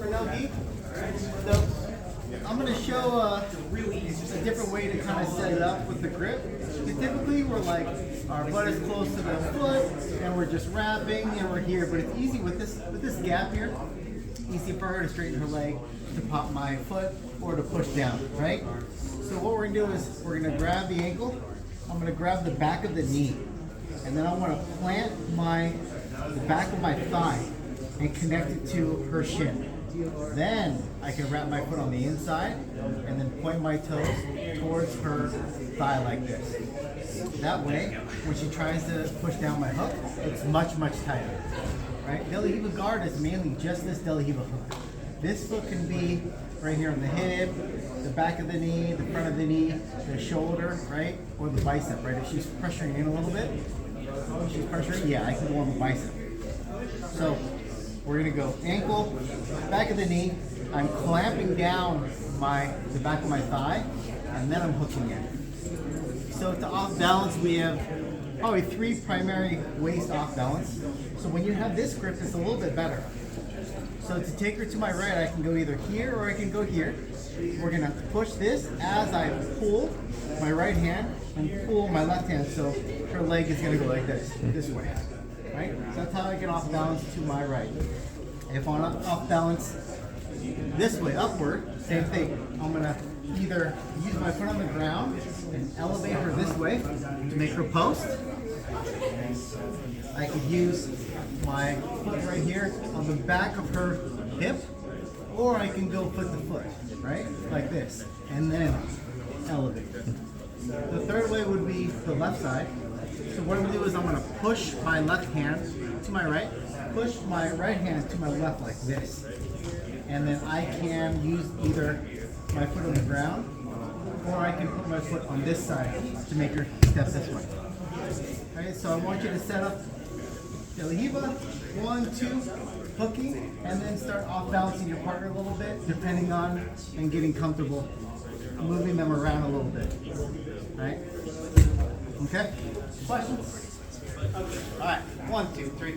for NOGI. So I'm going to show a different way to kind of set it up with the grip. Because typically we're like, our butt is close to the foot, and we're just wrapping, and we're here. But it's easy with this gap here. Easy for her to straighten her leg, to pop my foot, or to push down, right? So what we're going to do is we're going to grab the ankle. I'm going to grab the back of the knee, and then I want to plant the back of my thigh and connect it to her shin. Then I can wrap my foot on the inside and then point my toes towards her thigh like this. That way, when she tries to push down my hook, it's much, much tighter. Right? De La Riva guard is mainly just this De La Riva hook. This hook can be right here on the hip, the back of the knee, the front of the knee, the shoulder, right? Or the bicep, right? If she's pressuring in a little bit, she's pressuring, yeah, I can go on the bicep. So we're gonna go ankle, back of the knee. I'm clamping down the back of my thigh, and then I'm hooking in. So to off balance, we have probably 3 primary ways to off balance. So when you have this grip, it's a little bit better. So to take her to my right, I can go either here or I can go here. We're gonna push this as I pull my right hand and pull my left hand. So her leg is gonna go like this way. Right? So that's how I get off balance to my right. If I'm off balance this way, upward, same thing. I'm gonna either use my foot on the ground and elevate her this way to make her post. I could use my foot right here on the back of her hip, or I can go foot to foot, right? Like this, and then elevate. The third way would be the left side. So what I'm going to do is I'm going to push my left hand to my right, push my right hand to my left like this. And then I can use either my foot on the ground, or I can put my foot on this side to make her step this way. Alright, so I want you to set up De La Riva, 1, 2, hooking, and then start off balancing your partner a little bit, depending on and getting comfortable, moving them around a little bit. Alright? Okay? Questions? Alright, 1, 2, 3.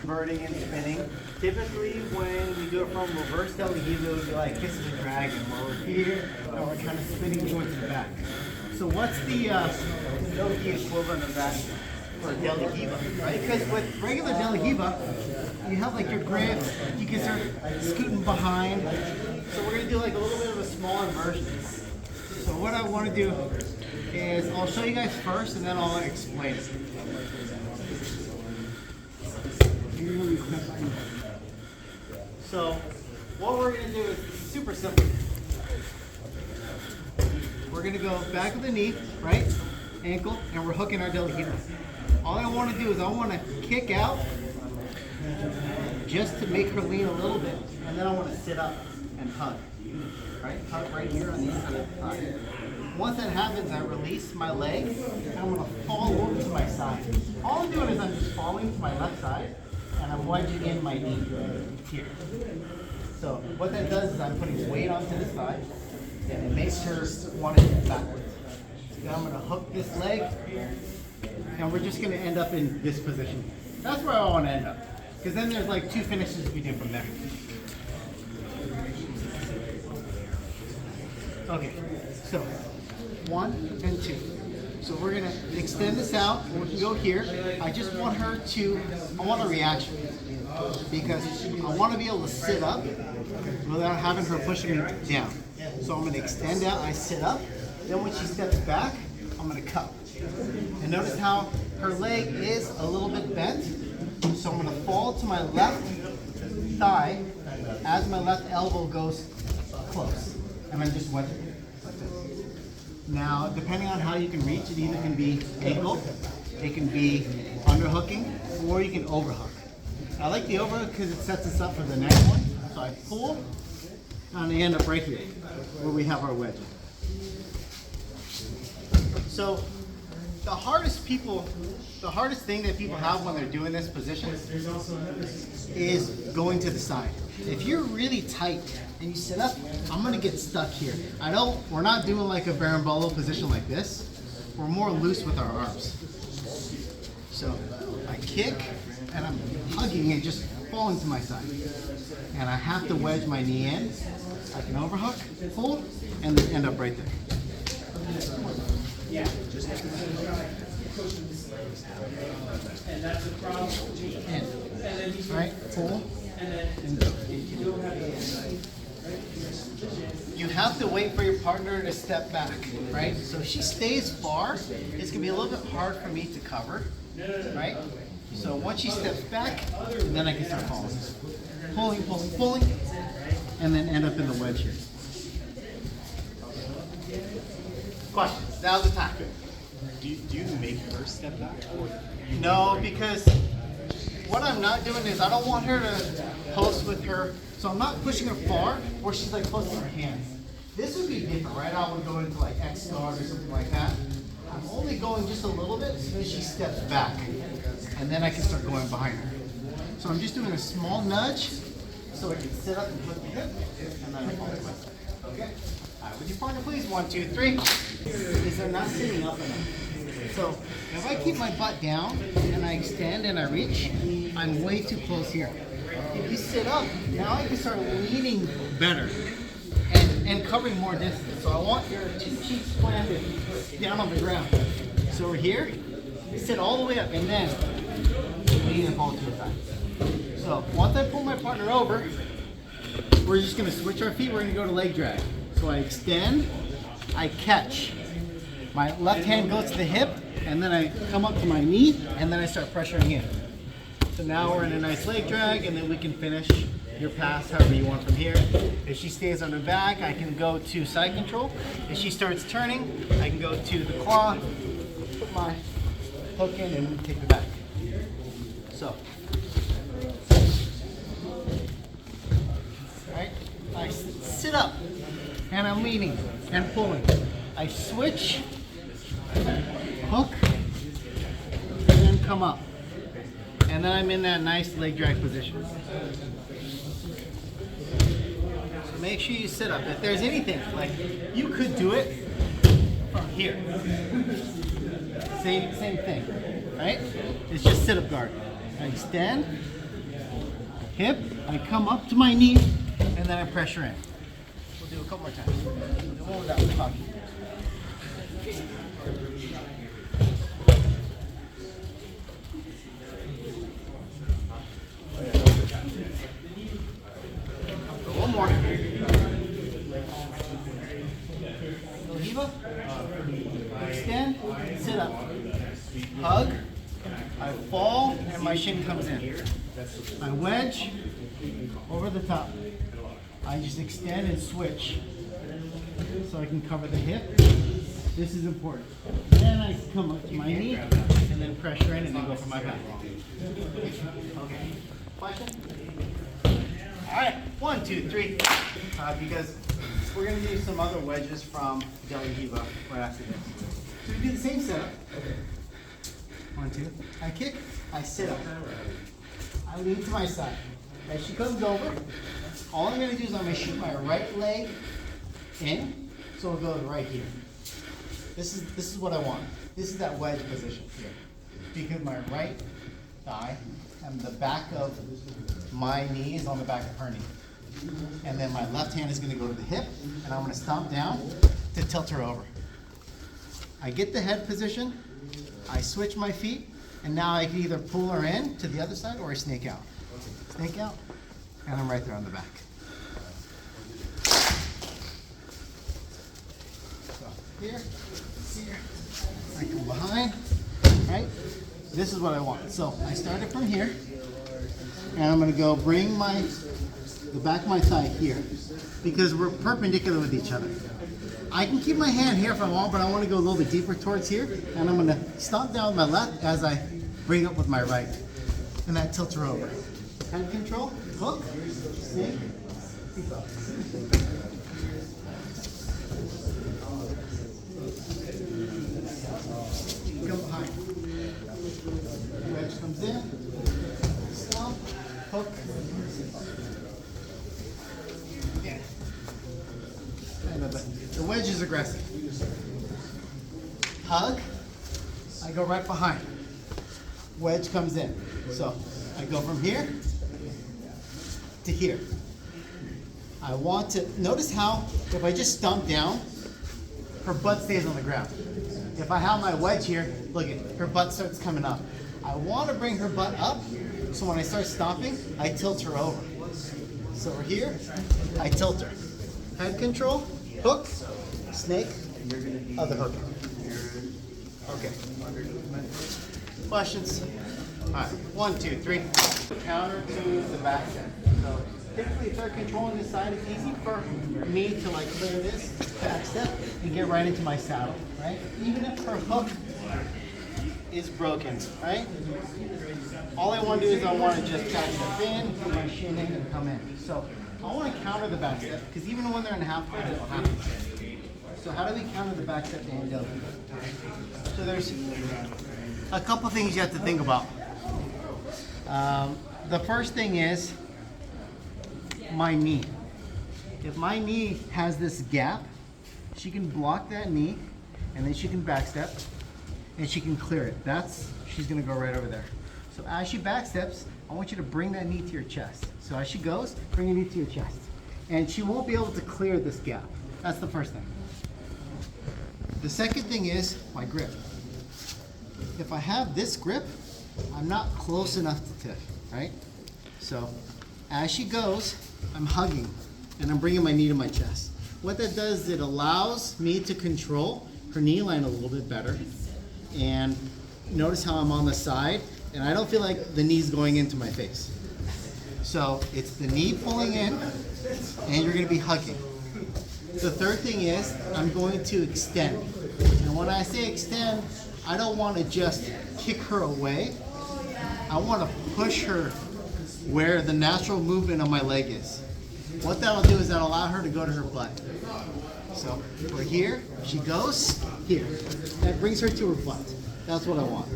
Converting and spinning. Typically, when we do it from reverse De La Riva, we do like Kiss of the Dragon, where we're here and we're kind of spinning going to the back. So what's the NOGI equivalent of that for De La Riva, right? Because with regular De La Riva, you have like your grip, you can start scooting behind. So we're going to do like a little bit of a smaller version. So what I want to do is I'll show you guys first and then I'll explain it. So what we're going to do is super simple. We're going to go back of the knee, right? Ankle, and we're hooking our De La Riva. All I want to do is I want to kick out just to make her lean a little bit, and then I want to sit up and hug. Right? Hug right here on the inside of the thigh. Once that happens, I release my leg, and I'm going to fall over to my side. All I'm doing is I'm just falling to my left side, and I'm wedging in my knee here. So what that does is I'm putting weight onto this side, and it makes her want to get backwards. Then I'm going to hook this leg, and we're just going to end up in this position. That's where I want to end up, because then there's like 2 finishes we do from there. Okay, so 1 and 2. So we're going to extend this out, and we can go here. I just want her to, I want a reaction, because I want to be able to sit up without having her pushing me down. So I'm going to extend out, I sit up, then when she steps back, I'm going to cup. And notice how her leg is a little bit bent, so I'm going to fall to my left thigh as my left elbow goes close. And I'm just wedging it like this. Now, depending on how you can reach, it either can be ankle, it can be underhooking, or you can overhook. I like the overhook because it sets us up for the next one. So I pull, and I end up right here, where we have our wedge. So the hardest thing that people have when they're doing this position is going to the side. If you're really tight and you sit up, I'm gonna get stuck here. I know we're not doing like a berimbolo position like this. We're more loose with our arms. So I kick and I'm hugging and just falling to my side. And I have to wedge my knee in. I can overhook, pull, and then end up right there. Yeah. And that's a problem. In. All right, pull, and go. You have to wait for your partner to step back, right? So if she stays far, it's gonna be a little bit hard for me to cover, right? So once she steps back, then I can start falling. Pulling, pulling, pulling, and then end up in the wedge here. Questions? Now's the time. Do you make her step back? Or No, because what I'm not doing is I don't want her to post with her, so I'm not pushing her far where she's like posting her hands. This would be different, right? I would go into like X guard or something like that. I'm only going just a little bit so that she steps back, and then I can start going behind her. So I'm just doing a small nudge so I can sit up and put the hip, and then I fall with. Okay? All right, would you partner please? 1, 2, 3. Is they're not sitting up enough. So if I keep my butt down and I extend and I reach, I'm way too close here. If you sit up, now I can start leaning better and covering more distance. So I want your 2 cheeks planted down on the ground. So we're here, sit all the way up, and then lean and fall to the side. So once I pull my partner over, we're just gonna switch our feet. We're gonna go to leg drag. So I extend, I catch. My left hand goes to the hip, and then I come up to my knee, and then I start pressuring in. So now we're in a nice leg drag, and then we can finish your pass however you want from here. If she stays on her back, I can go to side control. If she starts turning, I can go to the claw, put my hook in, and take the back. So, right? I sit up, and I'm leaning and pulling. I switch, hook, and then come up. And then I'm in that nice leg drag position. So make sure you sit up. If there's anything, like you could do it from here. Same thing, right? It's just sit up guard. I extend, hip, I come up to my knee, and then I pressure in. We'll do a couple more times. We'll do one without the pocket. One more. Riva. Extend, sit up. Hug. I fall, and my shin comes in. I wedge over the top. I just extend and switch so I can cover the hip. This is important. Then I come up to my knee and then pressure in and then go for my back. Okay. Question? All right. 1, 2, 3. Because we're going to do some other wedges from WK5 right after this. So we do the same setup. 1, 2. I kick. I sit up. I lean to my side. As she comes over, all I'm going to do is I'm going to shoot my right leg in, so it'll go right here. This is what I want. This is that wedge position here. Because my right thigh and the back of my knee is on the back of her knee. And then my left hand is going to go to the hip, and I'm going to stomp down to tilt her over. I get the head position, I switch my feet, and now I can either pull her in to the other side or I snake out. Snake out, and I'm right there on the back. So here, I come behind, right? This is what I want. So I started from here, and I'm gonna go bring the back of my thigh here, because we're perpendicular with each other. I can keep my hand here if I want, but I want to go a little bit deeper towards here, and I'm gonna stomp down with my left as I bring up with my right, and that tilts her over. Hand control, hook, snake, keep up. Come behind. Wedge comes in, stomp, hook. Yeah. And the wedge is aggressive. Hug, I go right behind. Wedge comes in. So I go from here, to here. I want to, notice how if I just stomp down, her butt stays on the ground. If I have my wedge here, look at her butt starts coming up. I want to bring her butt up, so when I start stomping, I tilt her over. So we're here, I tilt her. Head control, hook, snake, other hook. Okay. Questions? All right, 1, 2, 3. Counter to the back step. So typically if they're controlling this side, it's easy for me to like clear this back step and get right into my saddle, right? Even if her hook is broken, right? All I want to do is I want to just back step in, put my shin in, and come in. So I want to counter the back step because even when they're in half guard, it'll happen. So how do we counter the back step and go? So there's a couple things you have to think about. The first thing is my knee. If my knee has this gap, she can block that knee and then she can backstep and she can clear it. She's gonna go right over there. So as she backsteps, I want you to bring that knee to your chest. So as she goes, bring your knee to your chest. And she won't be able to clear this gap. That's the first thing. The second thing is my grip. If I have this grip, I'm not close enough to tip, right? So as she goes, I'm hugging and I'm bringing my knee to my chest. What that does is it allows me to control her knee line a little bit better. And notice how I'm on the side and I don't feel like the knee's going into my face. So it's the knee pulling in and you're gonna be hugging. The third thing is I'm going to extend. And when I say extend, I don't want to just kick her away. I want to push her where the natural movement of my leg is. What that'll do is that'll allow her to go to her butt. So we're here, she goes here. That brings her to her butt. That's what I want.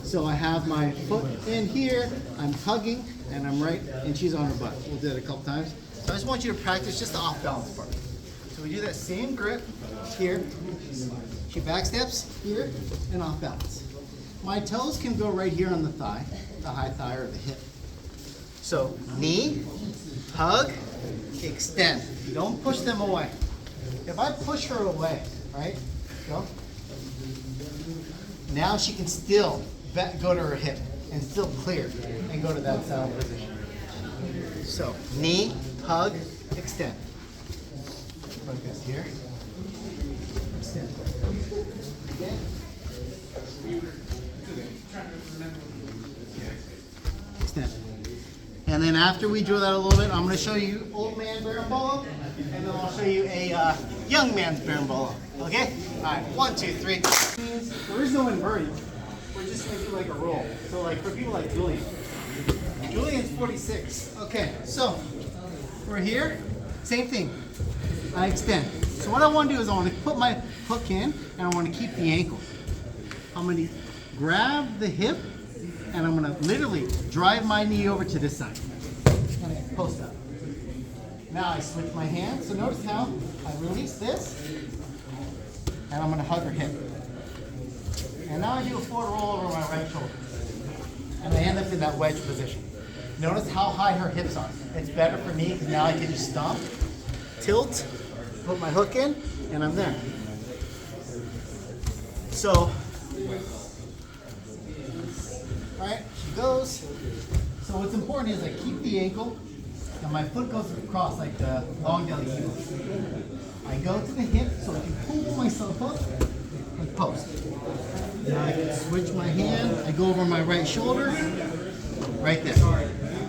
So I have my foot in here, I'm hugging, and I'm right, and she's on her butt. We'll do it a couple times. So I just want you to practice just the off balance part. So we do that same grip here. She backsteps here and off balance. My toes can go right here on the thigh, the high thigh or the hip. So knee, hug, extend. Don't push them away. If I push her away, right, go. Now she can still go to her hip and still clear and go to that saddle position. So knee, hug, extend. Focus here. Extend. Okay. Extend. And then after we drill that a little bit, I'm going to show you old man berimbolo, and then I'll show you a young man's berimbolo. Okay? All right. 1, 2, 3. There is no inverting. We're just going to do like a roll. So like for people like Julian. Julian's 46. Okay. So we're here. Same thing. I extend. So what I want to do is I want to put my hook in and I want to keep the ankle. I'm going to grab the hip and I'm going to literally drive my knee over to this side. And post up. Now I switch my hand. So notice how I release this and I'm going to hug her hip. And now I do a forward roll over my right shoulder. And I end up in that wedge position. Notice how high her hips are. It's better for me because now I can just stomp, tilt, put my hook in, and I'm there. So, all right, she goes. So what's important is I keep the ankle, and my foot goes across like the long belly heel. I go to the hip so I can pull myself up and post. Now I can switch my hand. I go over my right shoulder, right there.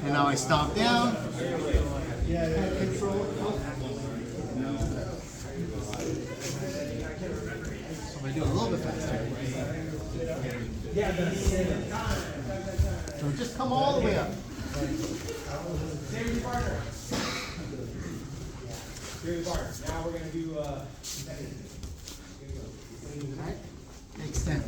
And now I stomp down. Control. So I do a little bit faster. So just come all the way up. Now we're going to do Alright, extend.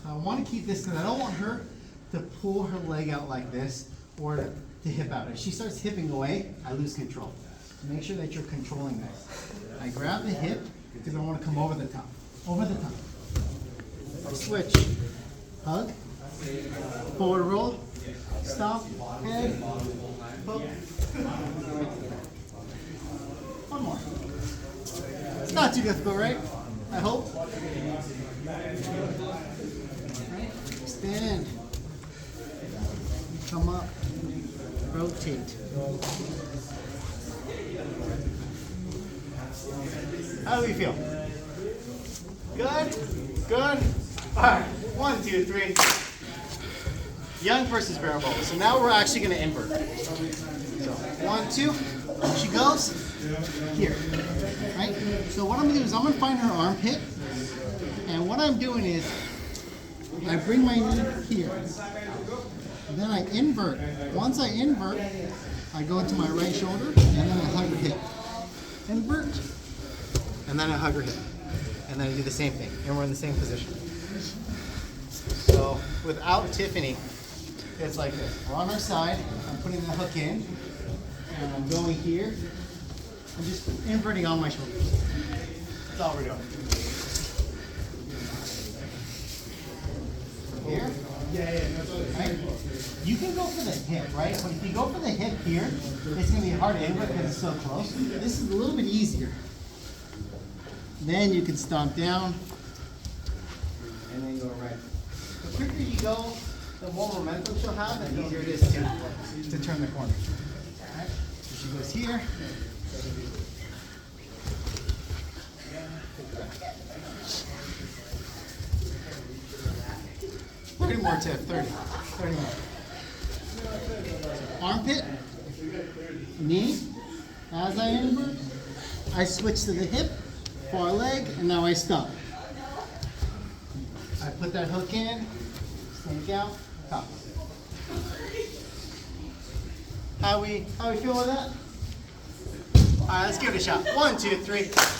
I want to keep this because I don't want her to pull her leg out like this or to hip out. If she starts hipping away, I lose control. Make sure that you're controlling this. I grab the hip because I want to come over the top. Over the top. Switch. Hug. Forward roll. Stop. Head. hook. One more. It's not too difficult, right? I hope. Right? Extend. Come up. Rotate. How do we feel? Good? Good? Alright, 1, 2, 3. Young versus barrel roll. So now we're actually going to invert. So 1, 2. She goes here. Right? So what I'm going to do is I'm going to find her armpit. And what I'm doing is I bring my knee here. And then I invert. Once I invert, I go into my right shoulder and then I hug her hip. Invert. And then I hug her hip. And then I do the same thing. And we're in the same position. So without Tiffany, it's like this. We're on our side. I'm putting the hook in. And I'm going here. I'm just inverting on my shoulders. That's all we're doing. Here. Right? You can go for the hip, right? But if you go for the hip here, it's going to be hard to invert because it's so close. This is a little bit easier. Then you can stomp down and then go right. The quicker you go, the more momentum she'll have, and the easier it is to turn the corner. Right? So she goes here. More Tiff, 30 more. So armpit, knee, as I invert, I switch to the hip, far leg, and now I stop. I put that hook in, snake out, top. How we feel with that? All right, let's give it a shot. 1, 2, 3.